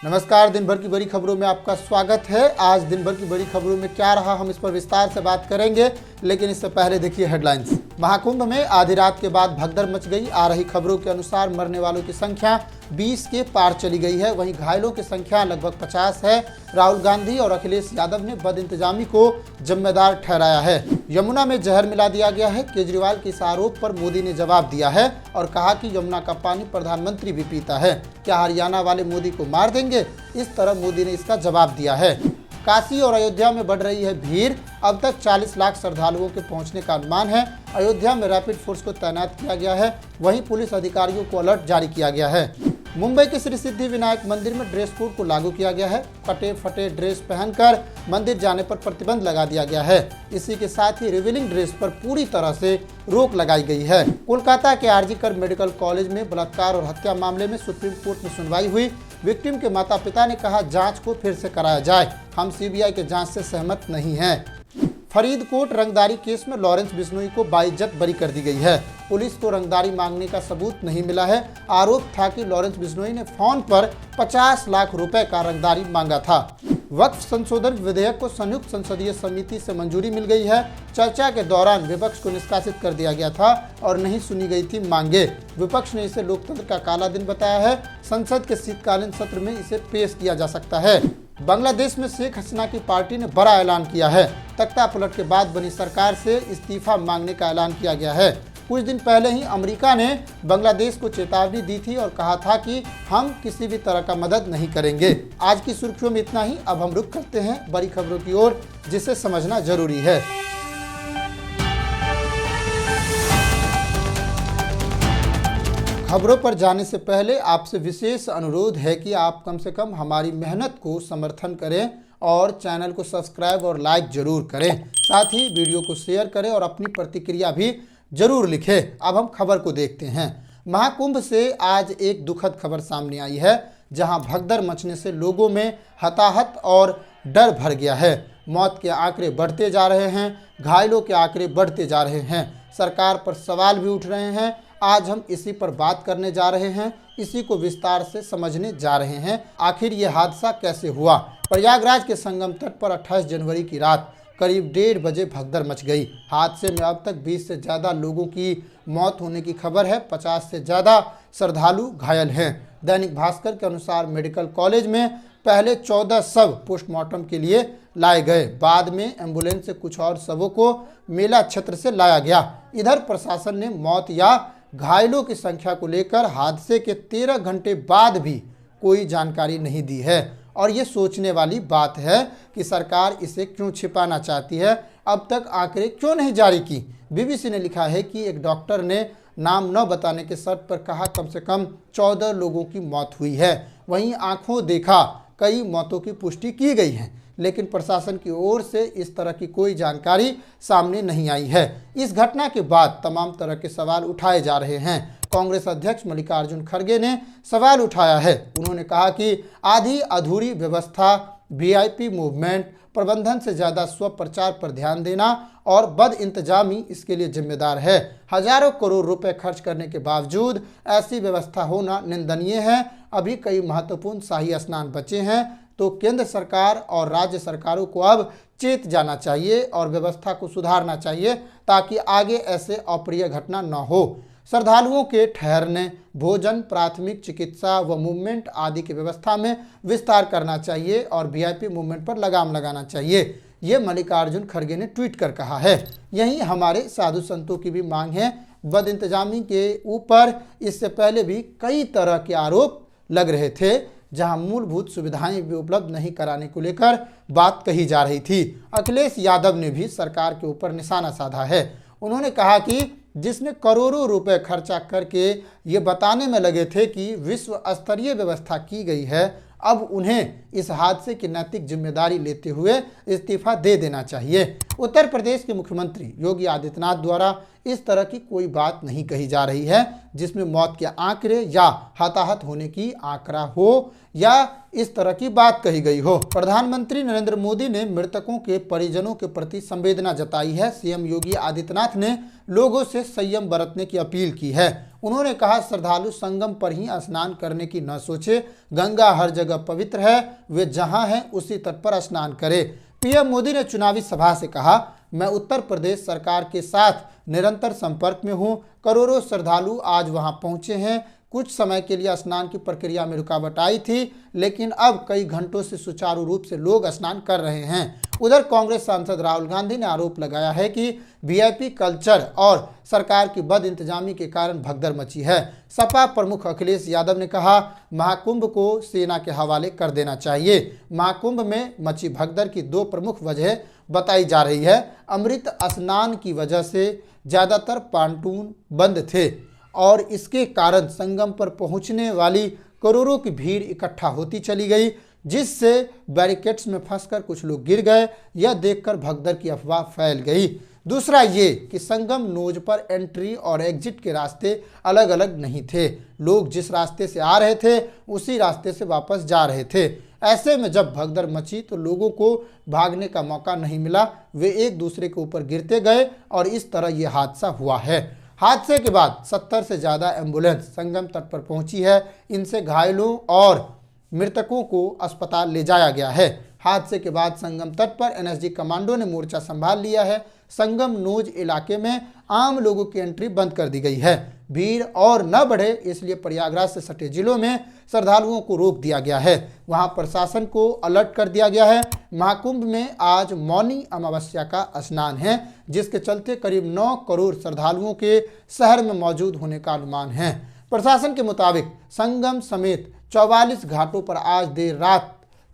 नमस्कार। दिन भर की बड़ी खबरों में आपका स्वागत है। आज दिन भर की बड़ी खबरों में क्या रहा, हम इस पर विस्तार से बात करेंगे, लेकिन इससे पहले देखिए हेडलाइंस। महाकुंभ में आधी रात के बाद भगदड़ मच गई। आ रही खबरों के अनुसार मरने वालों की संख्या 20 के पार चली गई है, वहीं घायलों की संख्या लगभग 50 है। राहुल गांधी और अखिलेश यादव ने बदइंतजामी को जिम्मेदार ठहराया है। यमुना में जहर मिला दिया गया है। केजरीवाल के इस आरोप पर मोदी ने जवाब दिया है और कहा कि यमुना का पानी प्रधानमंत्री भी पीता है, क्या हरियाणा वाले मोदी को मार देंगे? इस तरह मोदी ने इसका जवाब दिया है। काशी और अयोध्या में बढ़ रही है भीड़। अब तक 40 लाख श्रद्धालुओं के पहुंचने का अनुमान है। अयोध्या में रैपिड फोर्स को तैनात किया गया है, वहीं पुलिस अधिकारियों को अलर्ट जारी किया गया है। मुंबई के श्री सिद्धि विनायक मंदिर में ड्रेस कोड को लागू किया गया है। कटे फटे ड्रेस पहनकर मंदिर जाने पर प्रतिबंध लगा दिया गया है। इसी के साथ ही रिवीलिंग ड्रेस पर पूरी तरह से रोक लगाई गई है। कोलकाता के आरजी मेडिकल कॉलेज में बलात्कार और हत्या मामले में सुप्रीम कोर्ट में सुनवाई हुई। विक्टिम के माता पिता ने कहा जांच को फिर से कराया जाए, हम सीबीआई के जांच से सहमत नहीं हैं। फरीदकोट रंगदारी केस में लॉरेंस बिश्नोई को बाइज्जत बरी कर दी गई है। पुलिस को रंगदारी मांगने का सबूत नहीं मिला है। आरोप था कि लॉरेंस बिश्नोई ने फोन पर 50 लाख रुपए का रंगदारी मांगा था। वक्फ संशोधन विधेयक को संयुक्त संसदीय समिति से मंजूरी मिल गई है। चर्चा के दौरान विपक्ष को निष्कासित कर दिया गया था और नहीं सुनी गई थी मांगे। विपक्ष ने इसे लोकतंत्र का काला दिन बताया है। संसद के शीतकालीन सत्र में इसे पेश किया जा सकता है। बांग्लादेश में शेख हसीना की पार्टी ने बड़ा ऐलान किया है। तख्ता पलट के बाद बनी सरकार से इस्तीफा मांगने का ऐलान किया गया है। कुछ दिन पहले ही अमेरिका ने बांग्लादेश को चेतावनी दी थी और कहा था कि हम किसी भी तरह का मदद नहीं करेंगे। आज की सुर्खियों में इतना ही। अब हम रुख करते हैं बड़ी खबरों की ओर, जिसे समझना जरूरी है। खबरों पर जाने से पहले आपसे विशेष अनुरोध है कि आप कम से कम हमारी मेहनत को समर्थन करें और चैनल को सब्सक्राइब और लाइक जरूर करें। साथ ही वीडियो को शेयर करें और अपनी प्रतिक्रिया भी जरूर लिखें। अब हम खबर को देखते हैं। महाकुंभ से आज एक दुखद खबर सामने आई है, जहां भगदड़ मचने से लोगों में हताहत और डर भर गया है। मौत के आंकड़े बढ़ते जा रहे हैं, घायलों के आंकड़े बढ़ते जा रहे हैं। सरकार पर सवाल भी उठ रहे हैं। आज हम इसी पर बात करने जा रहे हैं, इसी को विस्तार से समझने जा रहे हैं। आखिर ये हादसा कैसे हुआ? प्रयागराज के संगम तट पर 28 जनवरी की रात करीब 1:30 बजे भगदड़ मच गई। हादसे में अब तक 20 से ज़्यादा लोगों की मौत होने की खबर है। 50 से ज़्यादा श्रद्धालु घायल हैं। दैनिक भास्कर के अनुसार मेडिकल कॉलेज में पहले 14 शव पोस्टमार्टम के लिए लाए गए, बाद में एम्बुलेंस से कुछ और शवों को मेला क्षेत्र से लाया गया। इधर प्रशासन ने मौत या घायलों की संख्या को लेकर हादसे के 13 घंटे बाद भी कोई जानकारी नहीं दी है और ये सोचने वाली बात है कि सरकार इसे क्यों छिपाना चाहती है। अब तक आंकड़े क्यों नहीं जारी की? बीबीसी ने लिखा है कि एक डॉक्टर ने नाम न बताने के शर्त पर कहा कम से कम 14 लोगों की मौत हुई है। वहीं आंखों देखा कई मौतों की पुष्टि की गई है, लेकिन प्रशासन की ओर से इस तरह की कोई जानकारी सामने नहीं आई है। इस घटना के बाद तमाम तरह के सवाल उठाए जा रहे हैं। कांग्रेस अध्यक्ष मल्लिकार्जुन खड़गे ने सवाल उठाया है। उन्होंने कहा कि आधी अधूरी व्यवस्था, वीआईपी मूवमेंट, प्रबंधन से ज़्यादा स्व प्रचार पर ध्यान देना और बद इंतजामी इसके लिए जिम्मेदार है। हजारों करोड़ रुपए खर्च करने के बावजूद ऐसी व्यवस्था होना निंदनीय है। अभी कई महत्वपूर्ण शाही स्नान बचे हैं, तो केंद्र सरकार और राज्य सरकारों को अब चेत जाना चाहिए और व्यवस्था को सुधारना चाहिए ताकि आगे ऐसे अप्रिय घटना न हो। श्रद्धालुओं के ठहरने, भोजन, प्राथमिक चिकित्सा व मूवमेंट आदि की व्यवस्था में विस्तार करना चाहिए और वीआईपी मूवमेंट पर लगाम लगाना चाहिए। ये मल्लिकार्जुन खड़गे ने ट्वीट कर कहा है। यही हमारे साधु संतों की भी मांग है। बद इंतजामी के ऊपर इससे पहले भी कई तरह के आरोप लग रहे थे, जहां मूलभूत सुविधाएं भी उपलब्ध नहीं कराने को लेकर बात कही जा रही थी। अखिलेश यादव ने भी सरकार के ऊपर निशाना साधा है। उन्होंने कहा कि जिसने करोड़ों रुपए खर्चा करके ये बताने में लगे थे कि विश्व स्तरीय व्यवस्था की गई है, अब उन्हें इस हादसे की नैतिक जिम्मेदारी लेते हुए इस्तीफा दे देना चाहिए। उत्तर प्रदेश के मुख्यमंत्री योगी आदित्यनाथ द्वारा इस तरह की कोई बात नहीं कही जा रही है जिसमें मौत के आंकड़े या हताहत होने की आंकड़ा हो या इस तरह की बात कही गई हो। प्रधानमंत्री नरेंद्र मोदी ने मृतकों के परिजनों के प्रति संवेदना जताई है। सीएम योगी आदित्यनाथ ने लोगों से संयम बरतने की अपील की है। उन्होंने कहा, श्रद्धालु संगम पर ही स्नान करने की न सोचे, गंगा हर जगह पवित्र है, वे जहां हैं उसी तट पर स्नान करें। पीएम मोदी ने चुनावी सभा से कहा, मैं उत्तर प्रदेश सरकार के साथ निरंतर संपर्क में हूं। करोड़ों श्रद्धालु आज वहां पहुंचे हैं। कुछ समय के लिए स्नान की प्रक्रिया में रुकावट आई थी, लेकिन अब कई घंटों से सुचारू रूप से लोग स्नान कर रहे हैं। उधर कांग्रेस सांसद राहुल गांधी ने आरोप लगाया है कि वीआईपी कल्चर और सरकार की बद इंतजामी के कारण भगदड़ मची है। सपा प्रमुख अखिलेश यादव ने कहा, महाकुंभ को सेना के हवाले कर देना चाहिए। महाकुंभ में मची भगदड़ की दो प्रमुख वजह बताई जा रही है। अमृत स्नान की वजह से ज्यादातर पांटून बंद थे और इसके कारण संगम पर पहुंचने वाली करोड़ों की भीड़ इकट्ठा होती चली गई, जिससे बैरिकेड्स में फंसकर कुछ लोग गिर गए। यह देखकर भगदड़ की अफवाह फैल गई। दूसरा ये कि संगम नोज पर एंट्री और एग्जिट के रास्ते अलग अलग नहीं थे। लोग जिस रास्ते से आ रहे थे उसी रास्ते से वापस जा रहे थे। ऐसे में जब भगदड़ मची तो लोगों को भागने का मौका नहीं मिला, वे एक दूसरे के ऊपर गिरते गए और इस तरह यह हादसा हुआ है। हादसे के बाद 70 से ज़्यादा एम्बुलेंस संगम तट पर पहुंची है। इनसे घायलों और मृतकों को अस्पताल ले जाया गया है। हादसे के बाद संगम तट पर एनएसजी कमांडो ने मोर्चा संभाल लिया है। संगम नोज इलाके में आम लोगों की एंट्री बंद कर दी गई है। भीड़ और न बढ़े इसलिए प्रयागराज से सटे जिलों में श्रद्धालुओं को रोक दिया गया है। वहां प्रशासन को अलर्ट कर दिया गया है। महाकुंभ में आज मौनी अमावस्या का स्नान है, जिसके चलते करीब 9 करोड़ श्रद्धालुओं के शहर में मौजूद होने का अनुमान है। प्रशासन के मुताबिक संगम समेत 44 घाटों पर आज देर रात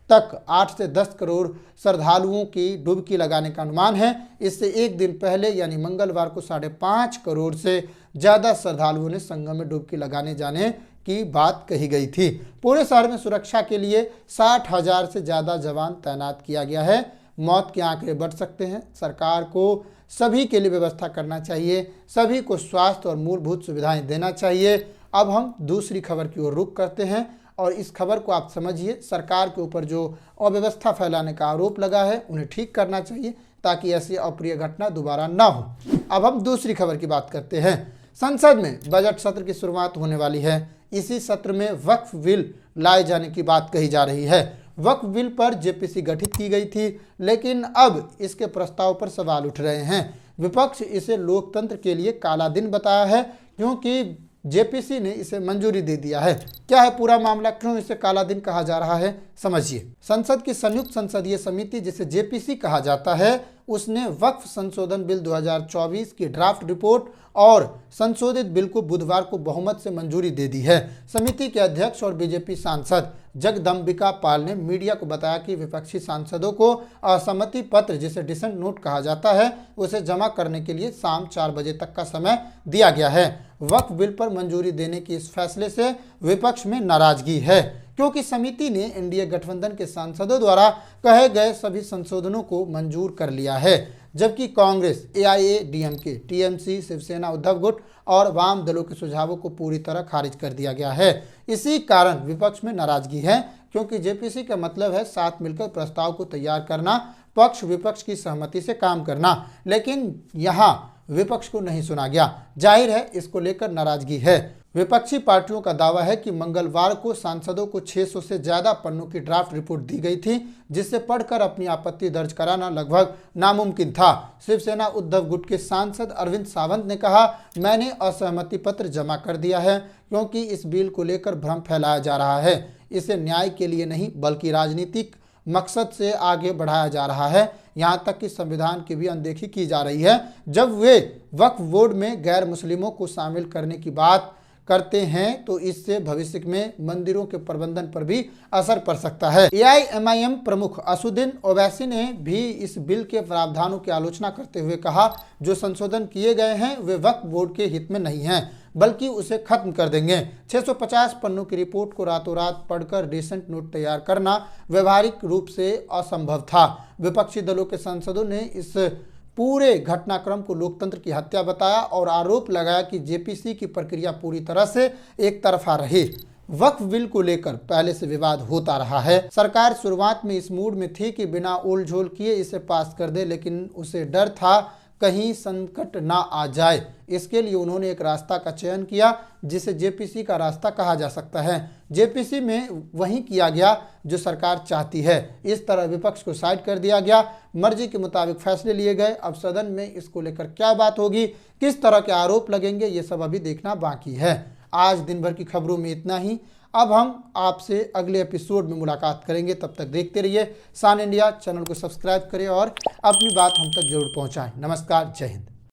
तक 8 से 10 करोड़ श्रद्धालुओं की डुबकी लगाने का अनुमान है। इससे एक दिन पहले यानी मंगलवार को 5.5 करोड़ से ज़्यादा श्रद्धालुओं ने संगम में डुबकी लगाने जाने की बात कही गई थी। पूरे शहर में सुरक्षा के लिए 60,000 से ज़्यादा जवान तैनात किया गया है। मौत के आंकड़े बढ़ सकते हैं। सरकार को सभी के लिए व्यवस्था करना चाहिए, सभी को स्वास्थ्य और मूलभूत सुविधाएं देना चाहिए। अब हम दूसरी खबर की ओर रुख करते हैं और इस खबर को आप समझिए। सरकार के ऊपर जो अव्यवस्था फैलाने का आरोप लगा है उन्हें ठीक करना चाहिए ताकि ऐसी अप्रिय घटना दोबारा ना हो। अब हम दूसरी खबर की बात करते हैं। संसद में बजट सत्र की शुरुआत होने वाली है। इसी सत्र में वक्फ बिल लाए जाने की बात कही जा रही है। वक्फ बिल पर जेपीसी गठित की गई थी, लेकिन अब इसके प्रस्ताव पर सवाल उठ रहे हैं। विपक्ष इसे लोकतंत्र के लिए काला दिन बताया है, क्योंकि जेपीसी ने इसे मंजूरी दे दिया है। क्या है पूरा मामला, क्यों इसे काला दिन कहा जा रहा है, समझिए। संसद की संयुक्त संसदीय समिति, जिसे जेपीसी कहा जाता है, उसने वक्फ संशोधन बिल 2024 की ड्राफ्ट रिपोर्ट और संशोधित बिल को बुधवार को बहुमत से मंजूरी दे दी है। समिति के अध्यक्ष और बीजेपी सांसद जगदम्बिका पाल ने मीडिया को बताया कि विपक्षी सांसदों को असहमति पत्र, जिसे डिसेंट नोट कहा जाता है, उसे जमा करने के लिए शाम 4 बजे तक का समय दिया गया है। वक्फ बिल पर मंजूरी देने की इस फैसले से विपक्ष में नाराजगी है, क्योंकि समिति ने एनडीए गठबंधन के सांसदों द्वारा कहे गए सभी संशोधनों को मंजूर कर लिया है, जबकि कांग्रेस, एआईएडीएमके, टीएमसी, शिवसेना, उद्धव गुट और वाम दलों के सुझावों को पूरी तरह खारिज कर दिया गया है। इसी कारण विपक्ष में नाराजगी है, क्योंकि जेपीसी का मतलब है साथ मिलकर प्रस्ताव को तैयार करना, पक्ष विपक्ष की सहमति से काम करना, लेकिन यहाँ विपक्ष को नहीं सुना गया। जाहिर है इसको लेकर नाराजगी है। विपक्षी पार्टियों का दावा है कि मंगलवार को सांसदों को 600 से ज्यादा पन्नों की ड्राफ्ट रिपोर्ट दी गई थी, जिसे पढ़कर अपनी आपत्ति दर्ज कराना लगभग नामुमकिन था। शिवसेना उद्धव गुट के सांसद अरविंद सावंत ने कहा, मैंने असहमति पत्र जमा कर दिया है, क्योंकि इस बिल को लेकर भ्रम फैलाया जा रहा है। इसे न्याय के लिए नहीं बल्कि राजनीतिक मकसद से आगे बढ़ाया जा रहा है। यहाँ तक कि संविधान की भी अनदेखी की जा रही है। जब वे वक्फ बोर्ड में गैर मुस्लिमों को शामिल करने की बात करते हैं तो इससे भविष्य में मंदिरों के प्रबंधन पर भी असर पड़ सकता है। एआईएमआईएम प्रमुख असुद्दीन ओवैसी ने भी इस बिल के प्रावधानों की आलोचना करते हुए कहा, जो संशोधन किए गए हैं वे वक्फ बोर्ड के हित में नहीं हैं, बल्कि उसे खत्म कर देंगे। 650 पन्नों की रिपोर्ट को रातों रात पढ़कर डिसेंट नोट तैयार करना व्यवहारिक रूप से असंभव था। विपक्षी दलों के सांसदों ने इस पूरे घटनाक्रम को लोकतंत्र की हत्या बताया और आरोप लगाया कि जेपीसी की प्रक्रिया पूरी तरह से एक तरफा रही। वक्फ बिल को लेकर पहले से विवाद होता रहा है। सरकार शुरुआत में इस मूड में थी कि बिना ओल झोल किए इसे पास कर दे, लेकिन उसे डर था कहीं संकट ना आ जाए, इसके लिए उन्होंने एक रास्ता का चयन किया जिसे जेपीसी का रास्ता कहा जा सकता है। जेपीसी में वही किया गया जो सरकार चाहती है। इस तरह विपक्ष को साइड कर दिया गया, मर्जी के मुताबिक फैसले लिए गए। अब सदन में इसको लेकर क्या बात होगी, किस तरह के आरोप लगेंगे, ये सब अभी देखना बाकी है। आज दिन भर की खबरों में इतना ही। अब हम आपसे अगले एपिसोड में मुलाकात करेंगे। तब तक देखते रहिए सान इंडिया। चैनल को सब्सक्राइब करें और अपनी बात हम तक जरूर पहुंचाएं। नमस्कार, जय हिंद।